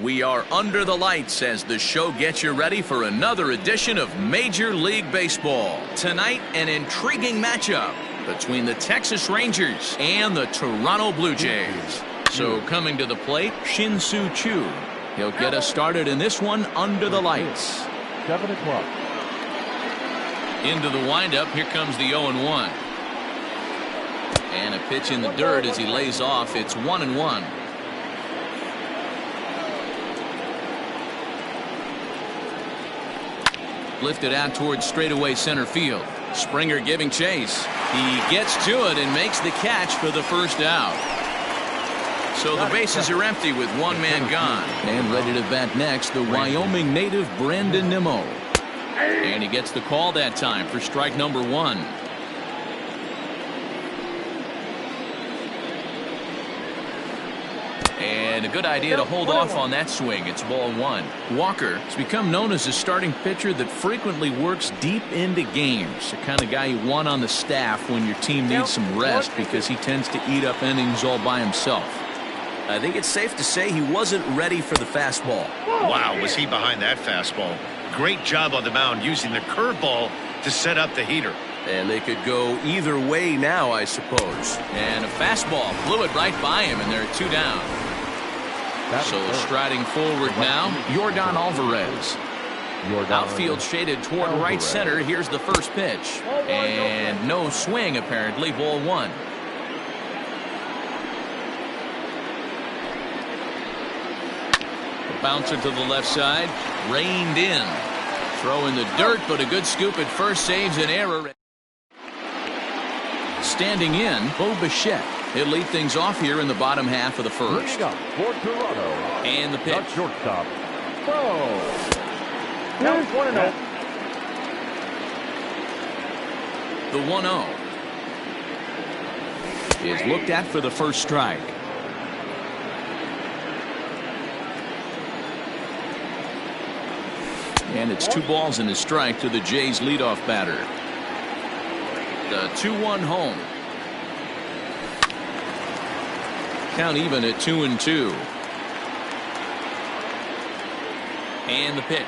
We are under the lights as the show gets you ready for another edition of Major League Baseball. Tonight, an intriguing matchup between the Texas Rangers and the Toronto Blue Jays. So coming to the plate, Shin-Soo Choo. He'll get us started in this one under the lights. 7 o'clock. Into the windup, here comes the 0-1. And a pitch in the dirt as he lays off. It's 1-1. Lifted out towards straightaway center field. Springer giving chase. He gets to it and makes the catch for the first out. So the bases are empty with one man gone. And ready to bat next, the Wyoming native Brandon Nimmo. And he gets the call that time for strike number 1. And a good idea to hold off on that swing. It's ball 1. Walker has become known as a starting pitcher that frequently works deep into games. The kind of guy you want on the staff when your team needs some rest because he tends to eat up innings all by himself. I think it's safe to say he wasn't ready for the fastball. Wow, was he behind that fastball. Great job on the mound using the curveball to set up the heater. And they could go either way now, I suppose. And a fastball blew it right by him, and they're 2 down. So striding forward now, Yordan Alvarez. Outfield shaded toward right center. Here's the first pitch. And no swing, apparently. Ball 1. The bouncer to the left side. Reined in. Throw in the dirt, but a good scoop at first saves an error. Standing in, Bo Bichette. He'll lead things off here in the bottom half of the first. And the pitch. Shortstop. Count 1-0. The 1-0 is looked at for the first strike. And it's 2 balls and a strike to the Jays leadoff batter. The 2-1 home. Count even at 2-2. And the pitch.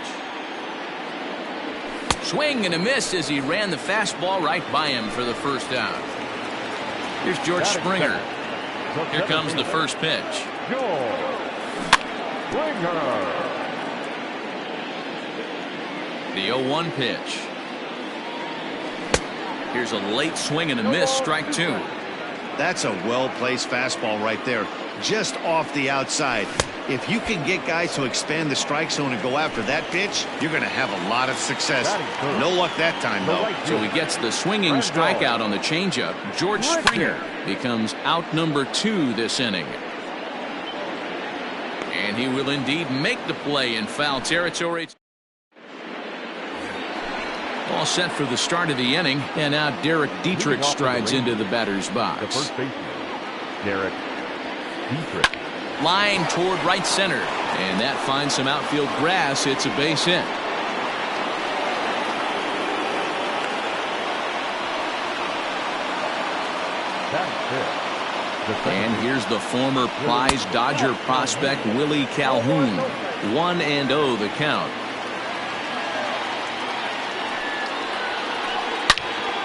Swing and a miss as he ran the fastball right by him for the first out. Here's George Springer. Here comes the first pitch. The 0-1 pitch. Here's a late swing and a miss, strike 2. That's a well-placed fastball right there, just off the outside. If you can get guys to expand the strike zone and go after that pitch, you're going to have a lot of success. No luck that time, though. So he gets the swinging strikeout on the changeup. George Springer becomes out number 2 this inning. And he will indeed make the play in foul territory. All set for the start of the inning, and now Derek Dietrich strides into the batter's box. The first baseman, Derek Dietrich. Line toward right center, and that finds some outfield grass. It's a base hit. And here's the former prize Dodger prospect Willie Calhoun. 1-0 the count.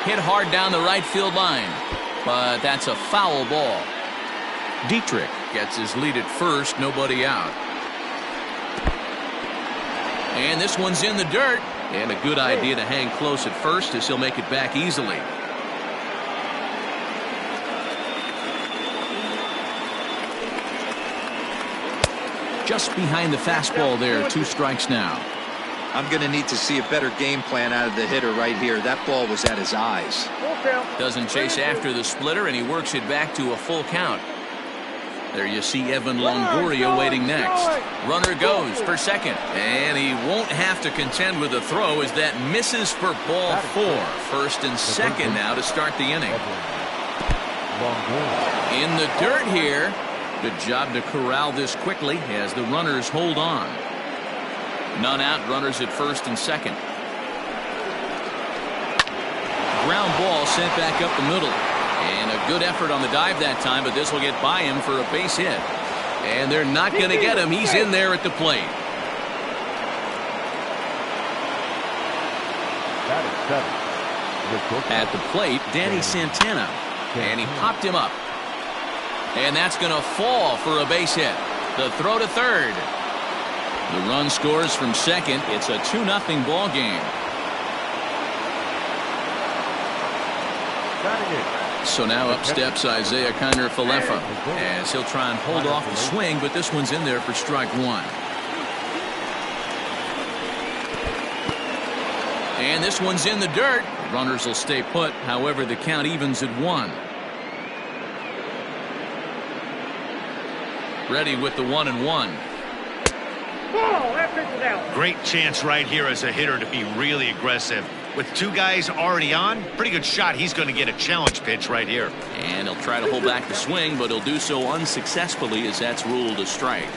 Hit hard down the right field line, but that's a foul ball. Dietrich gets his lead at first, nobody out. And this one's in the dirt, and a good idea to hang close at first as he'll make it back easily. Just behind the fastball there, 2 strikes now. I'm going to need to see a better game plan out of the hitter right here. That ball was at his eyes. Doesn't chase after the splitter, and he works it back to a full count. There you see Evan Longoria waiting next. Runner goes for second, and he won't have to contend with a throw as that misses for ball 4. First and second now to start the inning. In the dirt here. Good job to corral this quickly as the runners hold on. None out, runners at first and second. Ground ball sent back up the middle. And a good effort on the dive that time, but this will get by him for a base hit. And they're not going to get him. He's in there at the plate. At the plate, Danny Santana. And he popped him up. And that's going to fall for a base hit. The throw to third. The run scores from second. It's a 2-0 ball game. So now up steps Isaiah Kiner-Falefa as he'll try and hold off the swing, but this one's in there for strike one. And this one's in the dirt. Runners will stay put. However, the count evens at 1. Ready with the 1-1. Great chance right here as a hitter to be really aggressive. With 2 guys already on, pretty good shot. He's going to get a challenge pitch right here. And he'll try to hold back the swing, but he'll do so unsuccessfully as that's ruled a strike.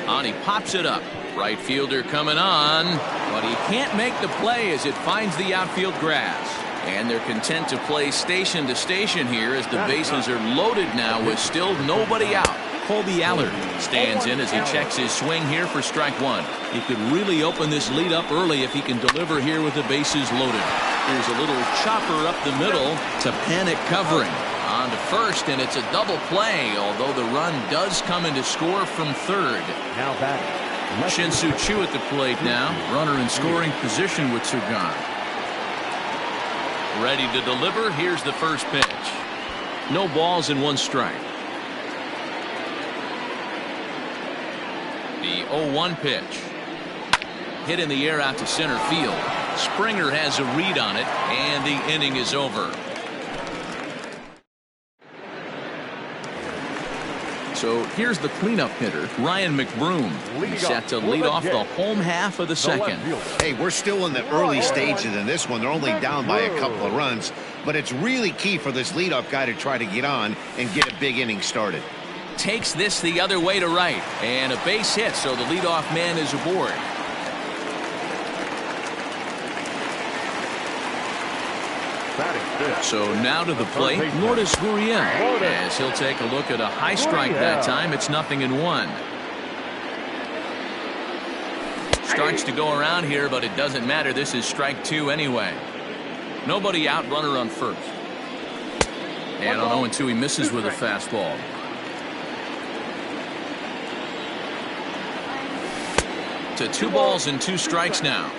On he pops it up. Right fielder coming on, but he can't make the play as it finds the outfield grass. And they're content to play station to station here as the bases are loaded now with still nobody out. Colby Allard stands in as he checks his swing here for strike one. He could really open this lead up early if he can deliver here with the bases loaded. Here's a little chopper up the middle to Panic covering. On to first, and it's a double play, although the run does come in to score from third. Now batting. Shin-Soo Choo at the plate now. Runner in scoring position with 2 gone. Ready to deliver. Here's the first pitch. No balls and 1 strike. The 0-1 pitch. Hit in the air out to center field. Springer has a read on it, and the inning is over. So here's the cleanup hitter, Ryan McBroom. He's set to lead off the home half of the second. Hey, we're still in the early stages in this one. They're only down by a couple of runs, but it's really key for this leadoff guy to try to get on and get a big inning started. Takes this the other way to right, and a base hit, so the leadoff man is aboard. So now to the plate, Lourdes Gurriel, as he'll take a look at a high strike that time. It's 0-1. Starts to go around here, but it doesn't matter. This is strike 2 anyway. Nobody out, runner on first. And on 0-2, he misses with a fastball. To 2 balls and 2 strikes now.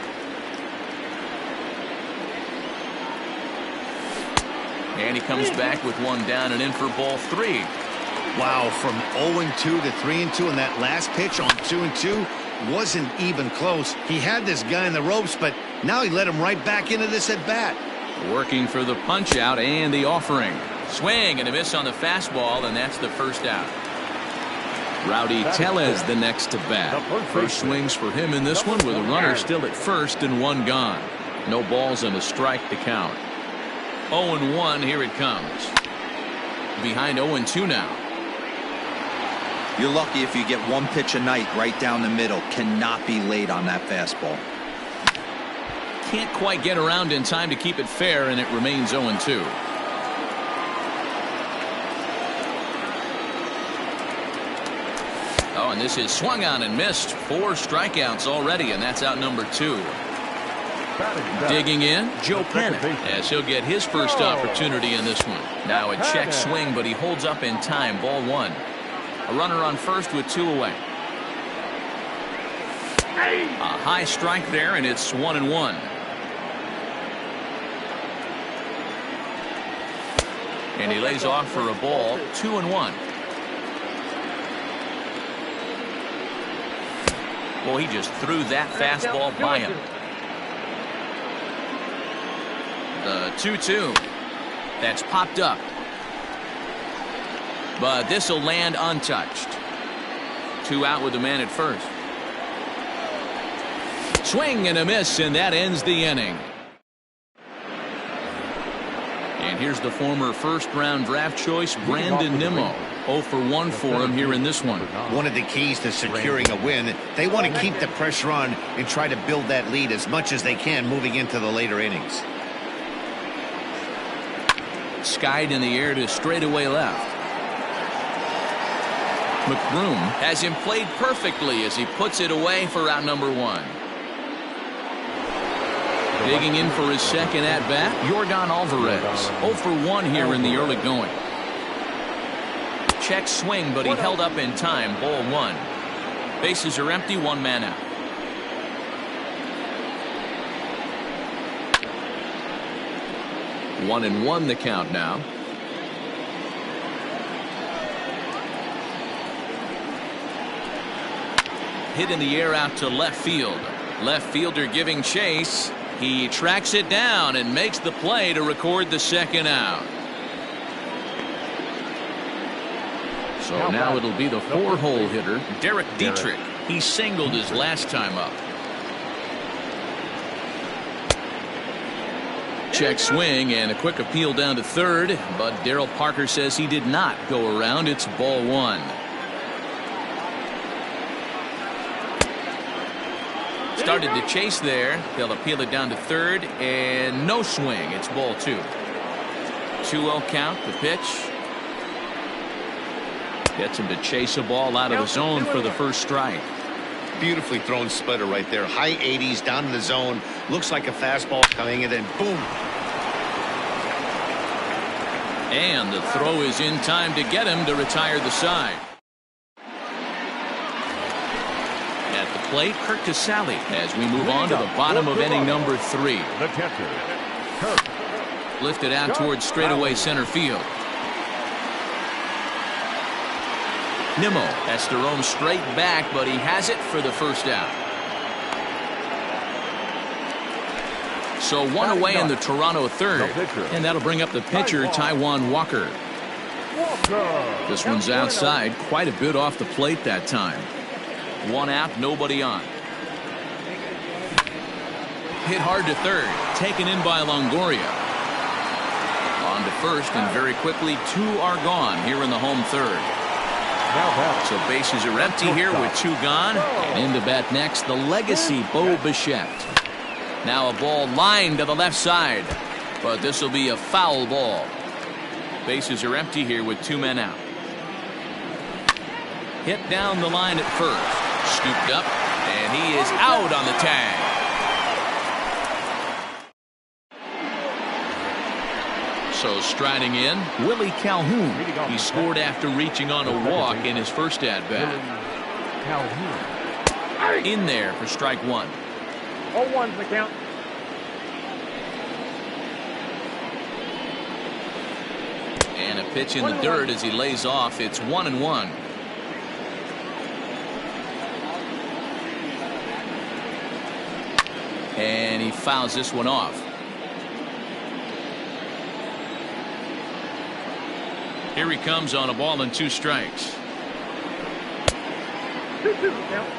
And he comes back with 1 down and in for ball 3. Wow, from 0-2 to 3-2, and that last pitch on 2-2 wasn't even close. He had this guy in the ropes, but now he let him right back into this at bat. Working for the punch out and the offering. Swing and a miss on the fastball, and that's the first out. Rowdy Tellez the next to bat. First swings for him in this one with a runner still at first and 1 gone. No balls and a strike to count. 0-1, here it comes. Behind 0-2 now. You're lucky if you get 1 pitch a night right down the middle. Cannot be late on that fastball. Can't quite get around in time to keep it fair, and it remains 0-2. Oh, and this is swung on and missed. 4 strikeouts already, and that's out number 2. Digging in, Joe Panic, as he'll get his first opportunity in this one. Now a check swing, but he holds up in time. Ball 1. A runner on first with 2 away. A high strike there, and it's 1-1. And he lays off for a ball. 2-1. Well, he just threw that fastball by him. The 2-2. That's popped up. But this will land untouched. 2 out with the man at first. Swing and a miss, and that ends the inning. And here's the former first-round draft choice, Brandon Nimmo. 0 for 1 for him here in this one. One of the keys to securing a win, they want to keep the pressure on and try to build that lead as much as they can moving into the later innings. Skied in the air to straightaway left. McBroom has him played perfectly as he puts it away for out number 1. Digging in for his second at-bat, Yordan Alvarez. 0 for 1 here in the early going. Check swing, but he held up in time. Ball 1. Bases are empty, 1 man out. One and one the count now. Hit in the air out to left field. Left fielder giving chase. He tracks it down and makes the play to record the second out. So now it'll be the 4-hole hitter, Derek Dietrich. He singled his last time up. Check swing and a quick appeal down to third, but Darryl Parker says he did not go around. It's ball 1. Started to chase there. They'll appeal it down to third, and no swing. It's ball 2. 2-0 count. The pitch gets him to chase a ball out of the zone for the first strike. Beautifully thrown splitter right there. High 80s down in the zone. Looks like a fastball coming, and then boom. And the throw is in time to get him to retire the side. At the plate, Curt Casali as we move on to the bottom of inning number 3. The catcher, Curt. Lifted out towards straightaway center field. Nimmo has to roam straight back, but he has it for the first out. So 1 away in the Toronto third, and that'll bring up the pitcher, Taijuan Walker. This one's outside, quite a bit off the plate that time. 1 out, nobody on. Hit hard to third, taken in by Longoria. On to first, and very quickly 2 are gone here in the home third. So bases are empty here with 2 gone. And in to bat next, the legacy Bo Bichette. Now a ball lined to the left side, but this will be a foul ball. Bases are empty here with 2 men out. Hit down the line at first. Scooped up, and he is out on the tag. So striding in, Willie Calhoun. He scored after reaching on a walk in his first at-bat. In there for strike 1. 0-1's the count. And a pitch in the dirt as he lays off. It's 1-1. And he fouls this one off. Here he comes on a ball and 2 strikes. 2-2 count.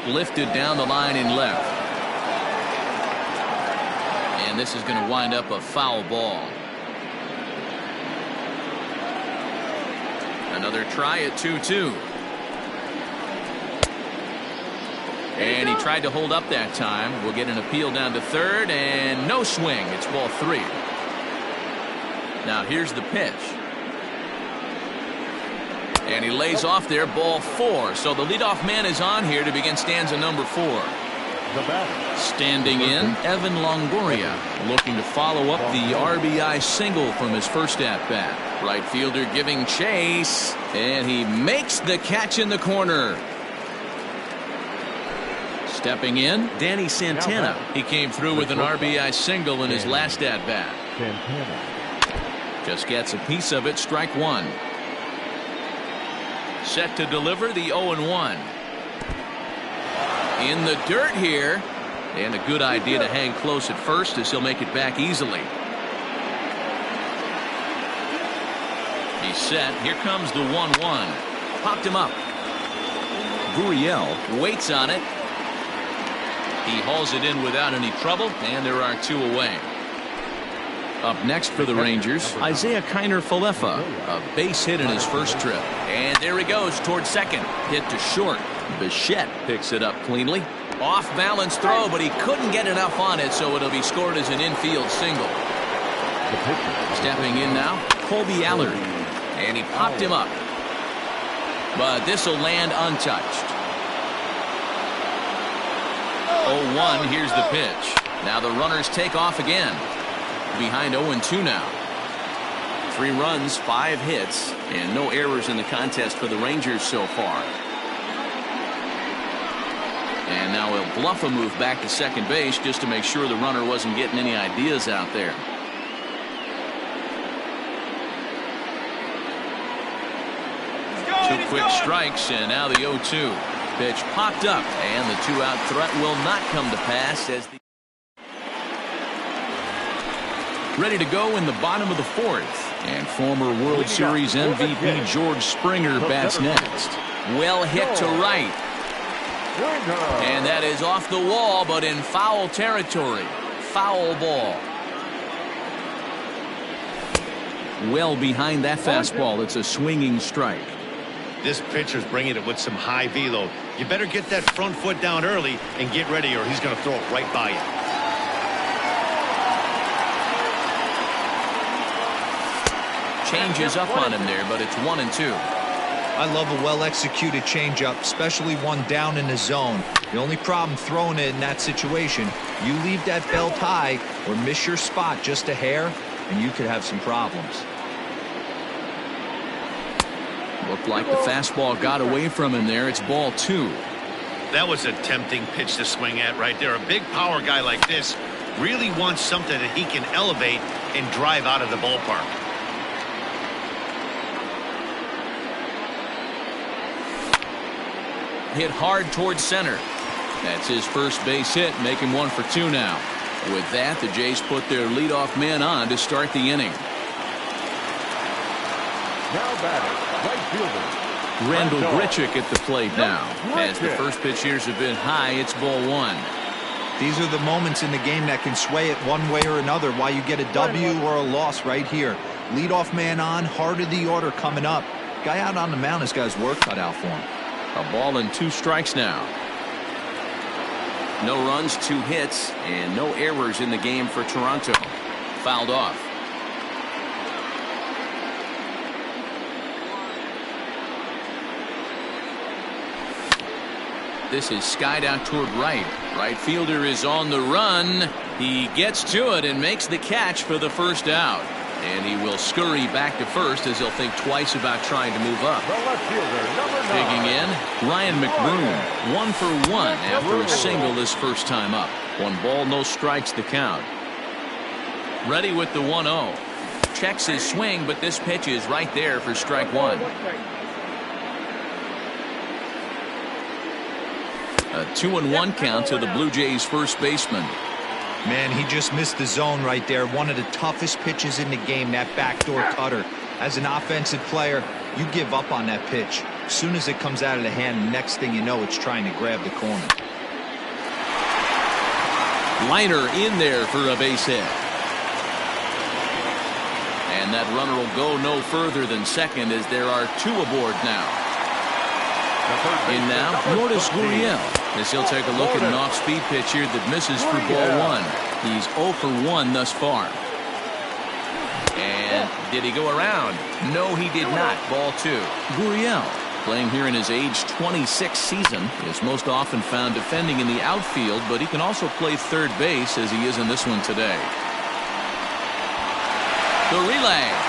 Lifted down the line in left. And this is going to wind up a foul ball. Another try at 2-2. And he tried to hold up that time. We'll get an appeal down to third, and no swing. It's ball 3. Now here's the pitch. And he lays off there, ball 4. So the leadoff man is on here to begin stanza number 4. Standing in, Evan Longoria, looking to follow up the RBI single from his first at-bat. Right fielder giving chase, and he makes the catch in the corner. Stepping in, Danny Santana. He came through with an RBI single in his last at-bat. Just gets a piece of it, strike 1. Set to deliver the 0-1. In the dirt here, and a good idea to hang close at first as he'll make it back easily. He's set. Here comes the 1-1. Popped him up. Gurriel waits on it. He hauls it in without any trouble, and there are 2 away. Up next for the Rangers, Isaiah Kiner-Falefa, a base hit in his first trip. And there he goes towards second. Hit to short. Bichette picks it up cleanly. Off-balance throw, but he couldn't get enough on it, so it'll be scored as an infield single. Stepping in now, Colby Allard. And he popped him up. But this will land untouched. 0-1, here's the pitch. Now the runners take off again. Behind 0-2 now. 3 runs, 5 hits, and no errors in the contest for the Rangers so far. And now he'll bluff a move back to second base just to make sure the runner wasn't getting any ideas out there. Two quick strikes, and now the 0-2. Pitch popped up, and the 2-out threat will not come to pass as the ready to go in the bottom of the 4th. And former World Series MVP George Springer bats next. Well hit to right. And that is off the wall, but in foul territory. Foul ball. Well behind that fastball. It's a swinging strike. This pitcher's bringing it with some high velo. You better get that front foot down early and get ready, or he's going to throw it right by you. Changes up on him there, but it's 1-2. I love a well-executed changeup, especially one down in the zone. The only problem throwing it in that situation, you leave that belt high or miss your spot just a hair, and you could have some problems. Looked like the fastball got away from him there. It's ball 2. That was a tempting pitch to swing at right there. A big power guy like this really wants something that he can elevate and drive out of the ballpark. Hit hard towards center. That's his first base hit, making 1 for 2 now. With that, the Jays put their leadoff man on to start the inning. Now batting, right fielder Randall Grichuk at the plate now. As the first pitch years have been high, it's ball 1. These are the moments in the game that can sway it one way or another, why you get a W or a loss right here. Leadoff man on, heart of the order coming up. Guy out on the mound has got his work cut out for him. A ball and 2 strikes now. No runs, 2 hits, and no errors in the game for Toronto. Fouled off. This is skied out toward right. Right fielder is on the run. He gets to it and makes the catch for the first out. And he will scurry back to first as he'll think twice about trying to move up. the left fielder, number 9. Digging in, Ryan McBroom. 1 for 1 after a single his first time up. 1 ball, no strikes the count. Ready with the 1-0. Checks his swing, but this pitch is right there for strike 1. A 2-1 count to the Blue Jays first baseman. Man, he just missed the zone right there. One of the toughest pitches in the game, that backdoor cutter. As an offensive player, you give up on that pitch. As soon as it comes out of the hand, next thing you know, it's trying to grab the corner. Liner in there for a base hit. And that runner will go no further than second as there are 2 aboard now. In now, Lourdes Gurriel, as he'll take a look at an off-speed pitch here that misses for ball 1. He's 0 for 1 thus far. And did he go around? No, he did not. Ball 2. Gurriel, playing here in his age 26 season, is most often found defending in the outfield, but he can also play third base as he is in this one today. The relay.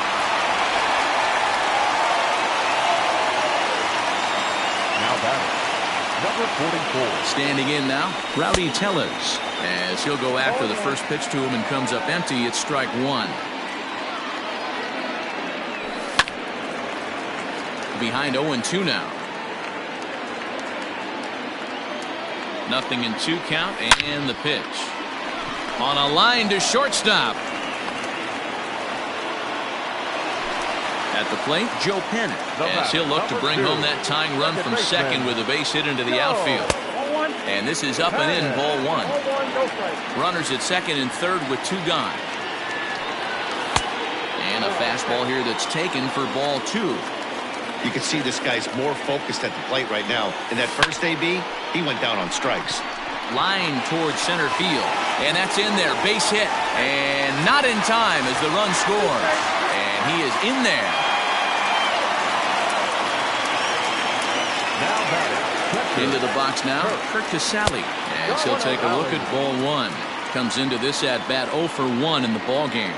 Number 44. Standing in now, Rowdy Tellez, as he'll go after the first pitch to him and comes up empty. It's strike 1. Behind 0-2 now. 0-2 count, and the pitch. On a line to shortstop. At the plate, Joe Pennant, as he'll look to bring home that tying run from second with a base hit into the outfield. And this is up and in, ball 1. Runners at second and third with 2 gone. And a fastball here that's taken for ball 2. You can see this guy's more focused at the plate right now. In that first AB, he went down on strikes. Line towards center field. And that's in there. Base hit. And not in time as the run scores. And he is in there. Now batting, catcher, Into the box now, Kurt Casale, as he'll take a look at ball one. Comes into this at-bat 0 for 1 in the ball game.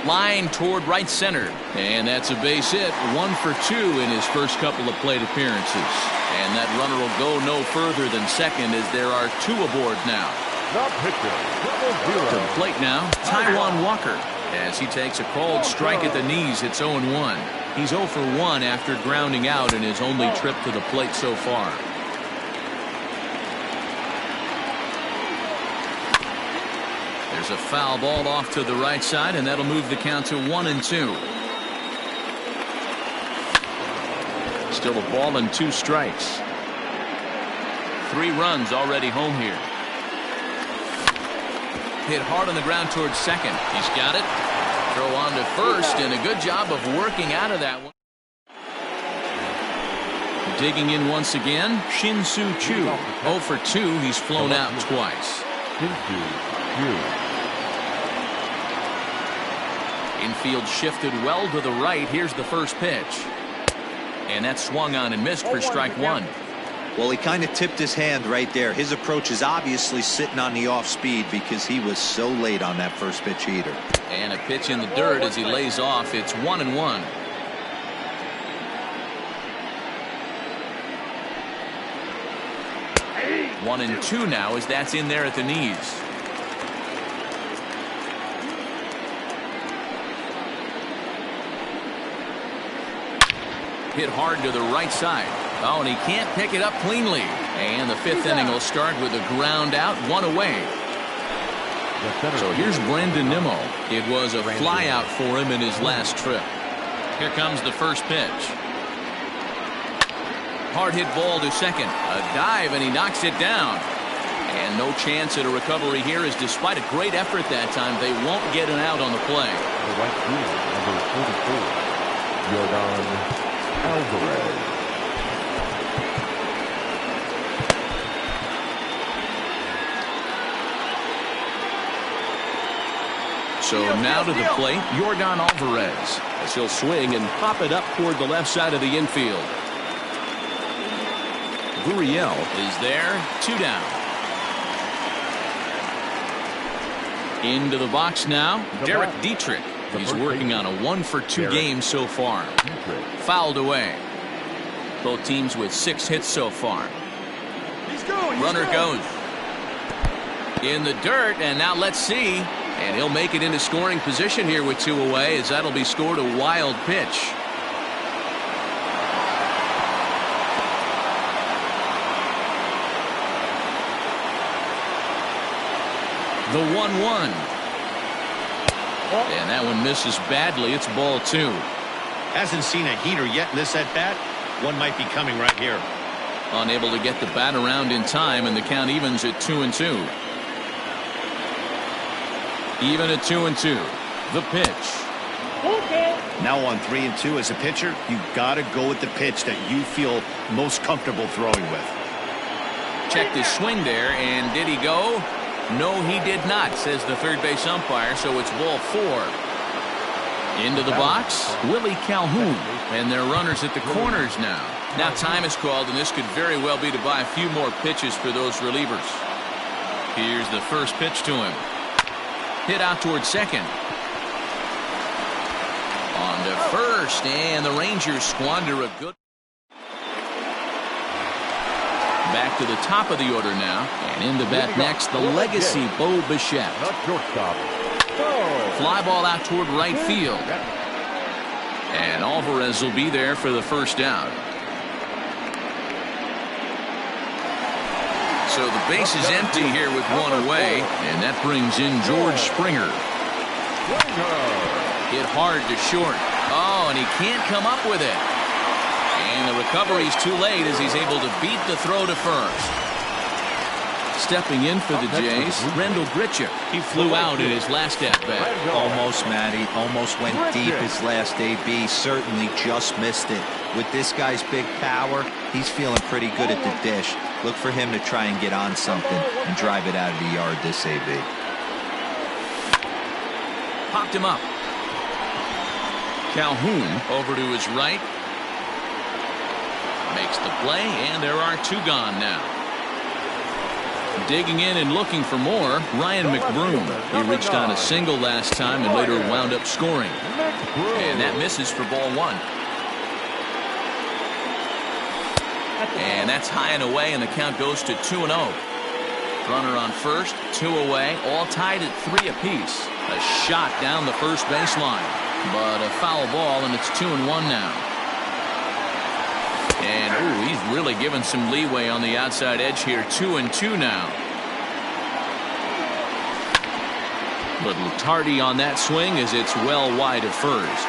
Line toward right center, and that's a base hit. 1 for 2 in his first couple of plate appearances. And that runner will go no further than second as there are 2 aboard now. the pitcher, double To zero. the plate now, Taijuan Walker, as he takes a called strike at the knees. It's 0-1. He's 0 for 1 after grounding out in his only trip to the plate so far. There's a foul ball off to the right side, and that'll move the count to 1-2. Still a ball and 2 strikes. 3 runs already home here. Hit hard on the ground towards second. He's got it. Throw on to first, and a good job of working out of that one. Digging in once again, Shin-Soo Choo. 0 for 2. He's flown out twice. Into you. Infield shifted well to the right. Here's the first pitch. And that swung on and missed for strike 1. Well, he kind of tipped his hand right there. His approach is obviously sitting on the off speed because he was so late on that first pitch heater. And a pitch in the dirt as he lays off. It's 1-1. One and 2 now as that's in there at the knees. Hit hard to the right side. Oh, and he can't pick it up cleanly. And the 5th inning will start with a ground out, 1 away. So here's Brandon Nimmo. It was a fly out for him in his last trip. Here comes the first pitch. Hard hit ball to second. A dive, and he knocks it down. And no chance at a recovery here, as despite a great effort that time, they won't get an out on the play. The right fielder, number 44, Jordan Alvarez. So now to the plate, Jordan Alvarez, as he'll swing and pop it up toward the left side of the infield. Gurriel is there, 2 down. Into the box now, Derek Dietrich. He's working on a 1 for 2 game so far. Fouled away. Both teams with 6 hits so far. Runner goes in the dirt, and now let's see. And he'll make it into scoring position here with 2 away, as that'll be scored a wild pitch. The 1-1. And that one misses badly. It's ball 2. Hasn't seen a heater yet in this at-bat. One might be coming right here. Unable to get the bat around in time, and the count evens at 2-2. Even at 2-2. The pitch. Now on 3-2 as a pitcher, you got to go with the pitch that you feel most comfortable throwing with. Checked his swing there, and did he go? No, he did not, says the third base umpire, so it's ball 4. Into the box, Willie Calhoun, and their runners at the corners now. Now time is called, and this could very well be to buy a few more pitches for those relievers. Here's the first pitch to him. Hit out towards second. On to first, and the Rangers squander a good. Back to the top of the order now, and in the bat next, the legacy Bo Bichette. The shortstop. Fly ball out toward right field. And Alvarez will be there for the first out. So the base is empty here with 1 away, and that brings in George Springer. Hit hard to short. Oh, and he can't come up with it. And the recovery's too late as he's able to beat the throw to first. Stepping in for the Jays, Rendell Grichuk. He flew out in his last at-bat. Almost, Matty. Almost went deep his last AB. Certainly just missed it. With this guy's big power, he's feeling pretty good at the dish. Look for him to try and get on something and drive it out of the yard this AB. Popped him up. Calhoun over to his right. Makes the play, and there are 2 gone now. Digging in and looking for more, Ryan McBroom. He reached on a single last time and later wound up scoring. And that misses for ball 1. And that's high and away, and the count goes to 2-0. Runner on first, 2 away, all tied at 3 apiece. A shot down the first baseline, but a foul ball, and it's 2-1 now. And ooh, he's really given some leeway on the outside edge here. 2-2 now. Little tardy on that swing as it's well wide of first.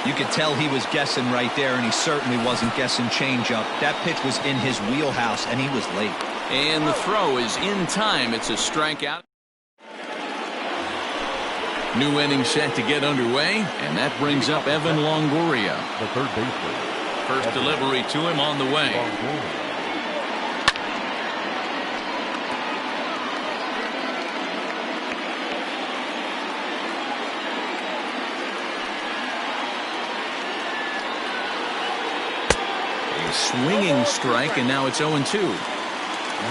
You could tell he was guessing right there, and he certainly wasn't guessing changeup. That pitch was in his wheelhouse, and he was late. And the throw is in time. It's a strikeout. New inning set to get underway, and that brings up Evan Longoria. The third baseman. First delivery to him on the way. A swinging strike, and now it's 0-2.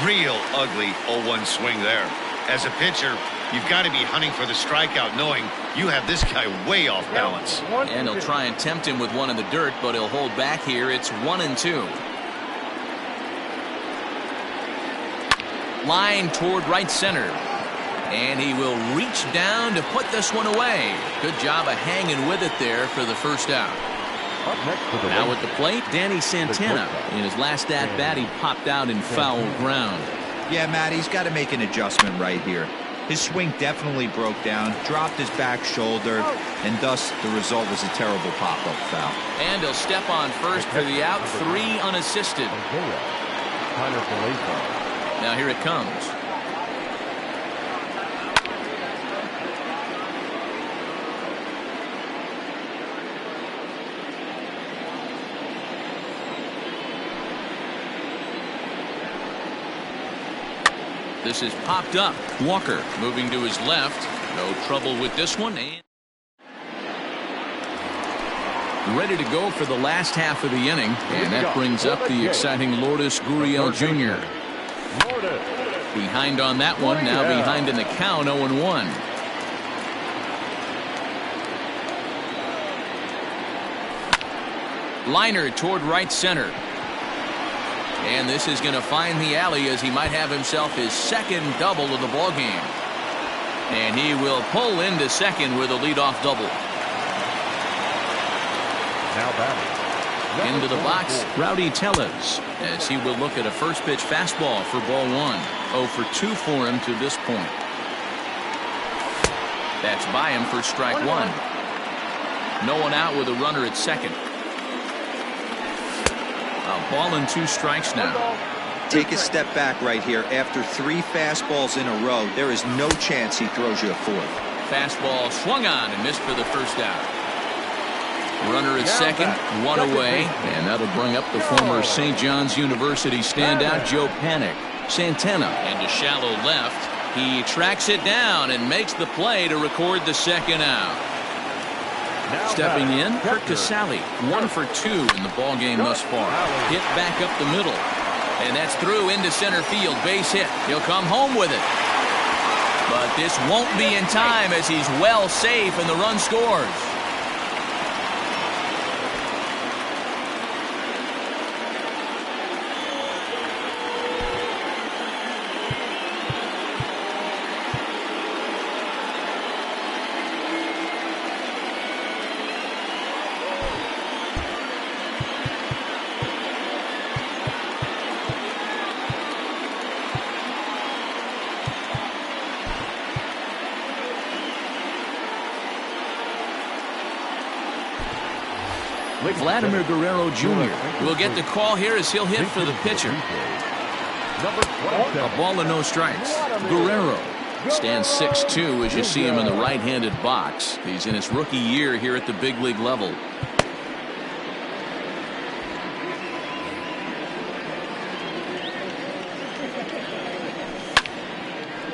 Real ugly 0-1 swing there. As a pitcher, you've got to be hunting for the strikeout, knowing you have this guy way off balance. And he'll try and tempt him with one in the dirt, but he'll hold back here. It's 1-2. Line toward right center. And he will reach down to put this one away. Good job of hanging with it there for the first out. Now at the plate, Danny Santana. In his last at-bat, he popped out in foul ground. Yeah, Matt, he's got to make an adjustment right here. His swing definitely broke down, dropped his back shoulder, and thus the result was a terrible pop-up foul. And he'll step on first for the out, 3 unassisted. Now here it comes. This is popped up. Walker moving to his left. No trouble with this one. And ready to go for the last half of the inning. And that brings up the exciting Lourdes Gurriel Jr. Behind on that one. Now behind in the count, 0-1. Liner toward right center. And this is going to find the alley as he might have himself his second double of the ball game. And he will pull into second with a leadoff double. Now batting. Into the box, Rowdy Tellez, as he will look at a first pitch fastball for ball 1. 0 for 2 for him to this point. That's by him for strike 1. No one out with a runner at second. A ball and 2 strikes now. Take a step back right here. After 3 fastballs in a row, there is no chance he throws you a 4th. Fastball swung on and missed for the first out. Runner at second, 1 away, and that'll bring up the former St. John's University standout Joe Panik. Santana into shallow left. He tracks it down and makes the play to record the second out. Stepping in, Kurt Casale, 1 for 2 in the ball game thus far. Hit back up the middle, and that's through into center field. Base hit. He'll come home with it, but this won't be in time as he's well safe and the run scores. Vladimir Guerrero Jr. will get the call here as he'll hit for the pitcher. A ball and no strikes. Guerrero stands 6'2" as you see him in the right-handed box. He's in his rookie year here at the big league level.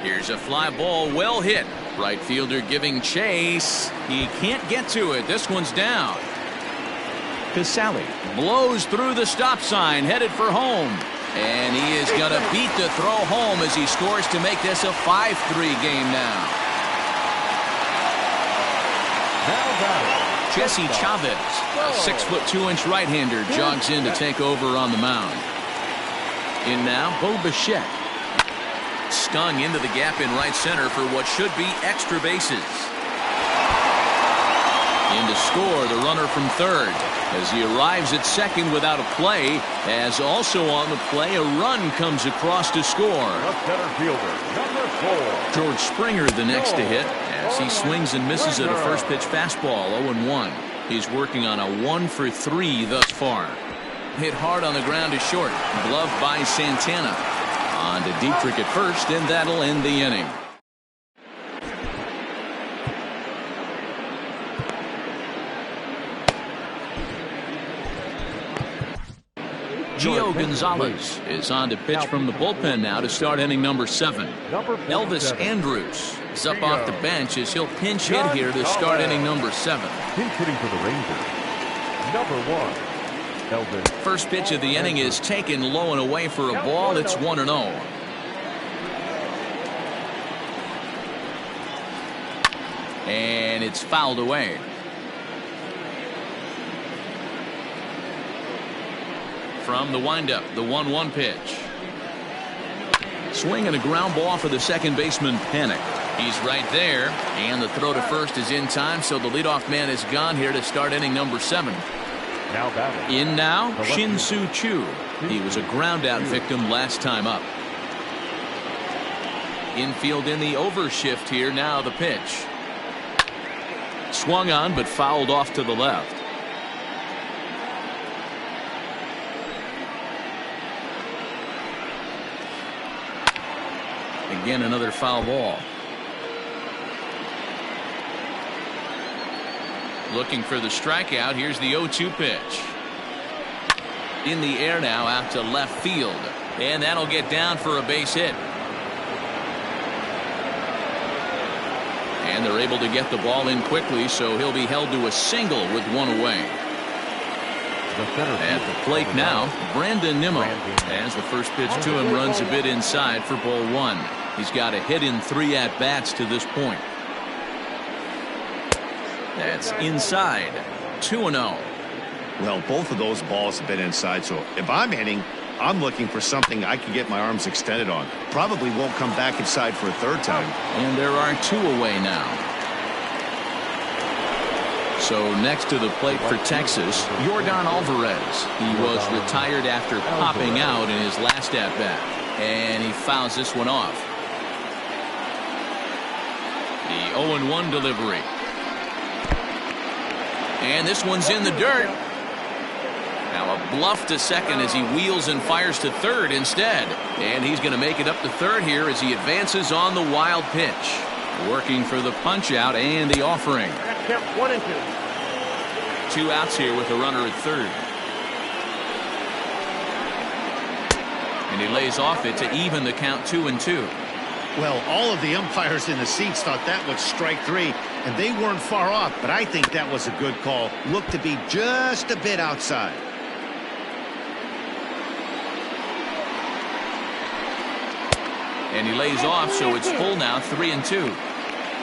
Here's a fly ball well hit. Right fielder giving chase. He can't get to it. This one's down. Casale blows through the stop sign, headed for home. And he is going to beat the throw home as he scores to make this a 5-3 game now. Jesse Chavez, a 6'2" right-hander, jogs in to take over on the mound. In now, Bo Bichette. Stung into the gap in right center for what should be extra bases. In to score the runner from third as he arrives at second without a play, as also on the play a run comes across to score. The center fielder, number 4. George Springer the next to hit as he swings and misses at a first pitch fastball. 0-1. He's working on a 1-for-3 thus far. Hit hard on the ground to short. Gloved by Santana. On to Dietrich at first, and that'll end the inning. Gio Gonzalez is on to pitch from the bullpen now to start inning number 7. Elvis Andrus is up off the bench as he'll pinch hit here to start inning number 7. Pinch hitting for the Rangers, number 1, Elvis. First pitch of the inning is taken low and away for a ball. It's 1-0. And it's fouled away. From the windup, the 1-1 pitch. Swing and a ground ball for the second baseman, Panik. He's right there, and the throw to first is in time, so the leadoff man is gone here to start inning number 7. Now batting. In now, Shin-Soo Choo. He was a ground out victim last time up. Infield in the overshift here. Now the pitch. Swung on but fouled off to the left. Again, another foul ball. Looking for the strikeout. Here's the 0-2 pitch. In the air now, out to left field. And that'll get down for a base hit. And they're able to get the ball in quickly, so he'll be held to a single with one away. At the plate now, Brandon Nimmo. As the first pitch to him runs a bit inside for ball 1. He's got a hit in 3 at-bats to this point. That's inside. 2-0. Well, both of those balls have been inside, so if I'm hitting, I'm looking for something I can get my arms extended on. Probably won't come back inside for a third time. And there are 2 away now. So next to the plate for Texas, Yordan Alvarez. He was retired after popping out in his last at-bat. And he fouls this one off. The 0-1 delivery. And this one's in the dirt. Now a bluff to second as he wheels and fires to third instead. And he's going to make it up to third here as he advances on the wild pitch. Working for the punch out and the offering. 1 and 2. 2 outs here with a runner at third. And he lays off it to even the count 2-2. Well, all of the umpires in the seats thought that was strike 3, and they weren't far off, but I think that was a good call. Looked to be just a bit outside. And he lays off, so it's full now, 3-2.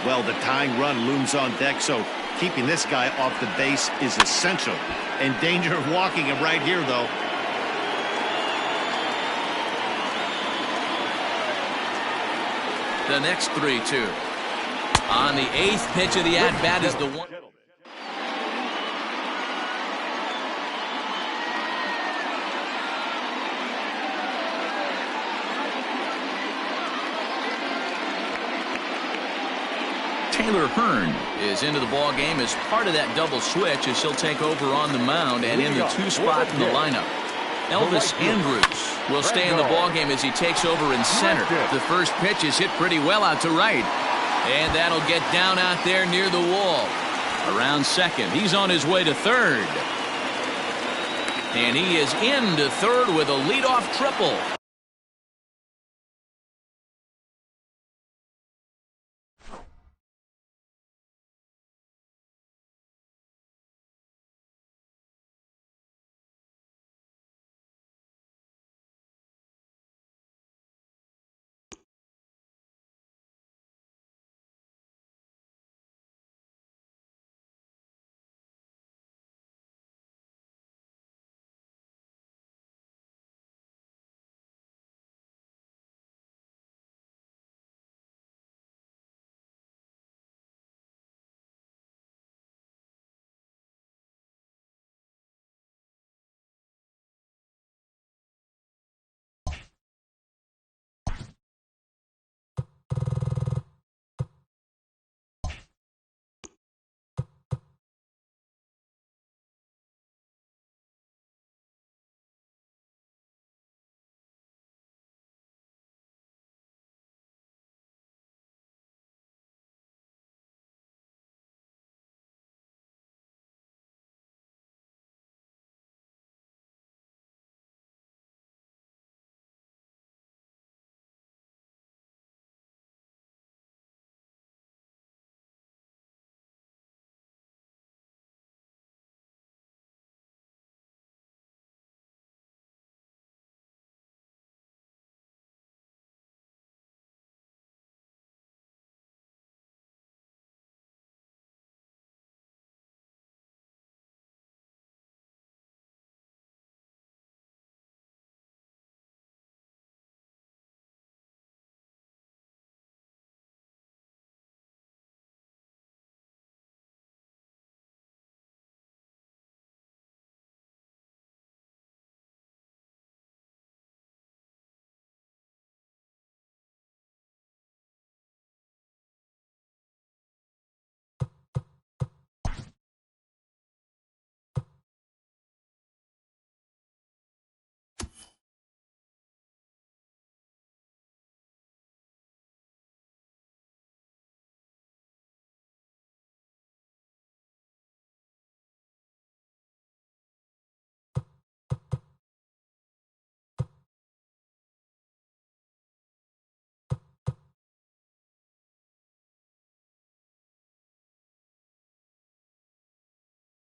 Well, the tying run looms on deck, so keeping this guy off the base is essential. In danger of walking him right here, though. The next 3-2. On the 8th pitch of the at-bat is the one. Taylor Hearn is into the ball game as part of that double switch as he'll take over on the mound and in the 2 spot in the lineup. Elvis Andrus will stay in the ball game as he takes over in center. The first pitch is hit pretty well out to right. And that'll get down out there near the wall. Around second. He's on his way to third. And he is into third with a leadoff triple.